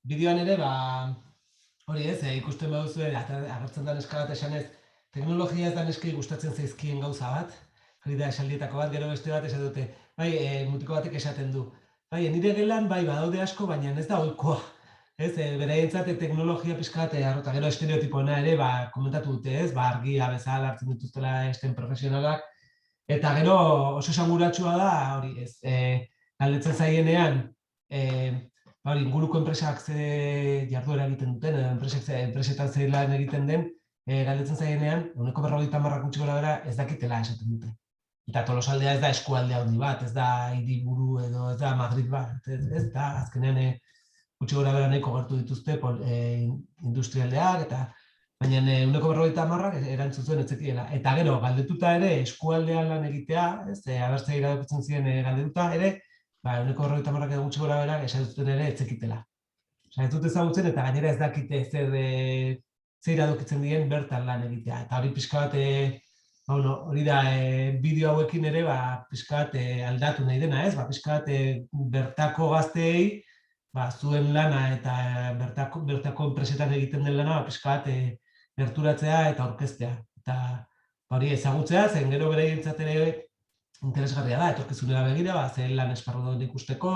bideoan ere, hori ez, ikusten baduzu, agertzen da neska bat esanez, teknologia ez da neskei gustatzen zaizkien gauza bat, hori da esaldietako bat, gero beste bat esan dute, bai, mutiko batek esaten du, bai, nire gelan, bai, badaude asko, baina ez da ohikoa. Ez, beraientzat teknologia pixka bat, eta gero estereotipoena ere, komentatu dute, ez, argia bezala hartzen dituztela esten profesionalak, eta gero oso esanguratsua da, hori, ez, galdetzen zaienean, hori, inguruko enpresak ze jarduera egiten duten, enpresetan ze lan egiten den, galdetzen zaienean, 50% gutxi gorabehera ez dakitela esaten dute. Eta Tolosaldea ez da eskualdea handi bat, ez da hiriburu edo ez da Madrid bat, ez da, azkenean gutxi gorabehera nahiko gertu dituzte industrialdeak, eta baina 50% erantzun zuen ez zekiela. Eta gero, galdetuta ere eskualdean lan egitea, ez, abertzea iradokitzen ziren galdetuta ere, 50% edo gutxi gorabehera esan zuten ere ez zekitela. Ez dut ezagutzen eta gainera ez dakite zer iradokitzen dien bertan lan egitea. Eta hori pixka bat, hori da, bideo hauekin ere, pixka bat aldatu nahi dena, ez? Pixka bat bertako gazteei, zuen lana eta bertako enpresetan egiten den lana, pixka bat gerturatzea eta aurkeztea. Eta hori ezagutzea, zen gero beraientzat ere interesgarria da, etorkizunera begira, zer lan esparru dauden ikusteko,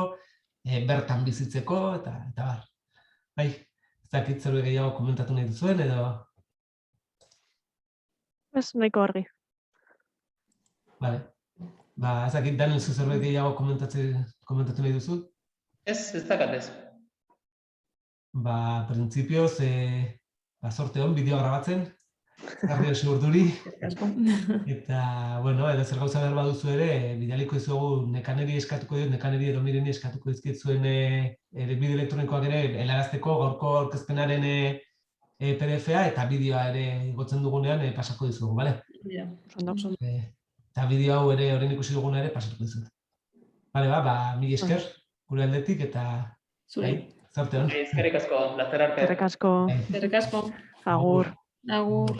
bertan bizitzeko, eta bar. Bai, ez dakit zerbait gehiago komentatu nahi duzuen, edo... Ez, nahiko argi. Bale. Ez dakit, Daniel, zu zerbait gehiago komentatu nahi duzu? Ez dakat ez. Printzipioz, sorte hon, bideo grabatzen, garri oso urduri. Eta, bueno, edo zer gauza behar baduzu ere, bidaliko izugu nekaneri eskatuko dut, nekaneri edo mireni eskatuko dizkit zuen bideo elektronikoak ere helarazteko gaurko aurkezpenaren PDF-a eta bideoa ere igotzen dugunean pasako dizugu, bale? Eta bideo hau ere horren ikusi duguna ere pasako dizugu. Bale, mila esker, gure aldetik eta... Zorte hon. Eskerrik asko, laster arte. Eskerrik asko. Eskerrik asko. Agur. Agur.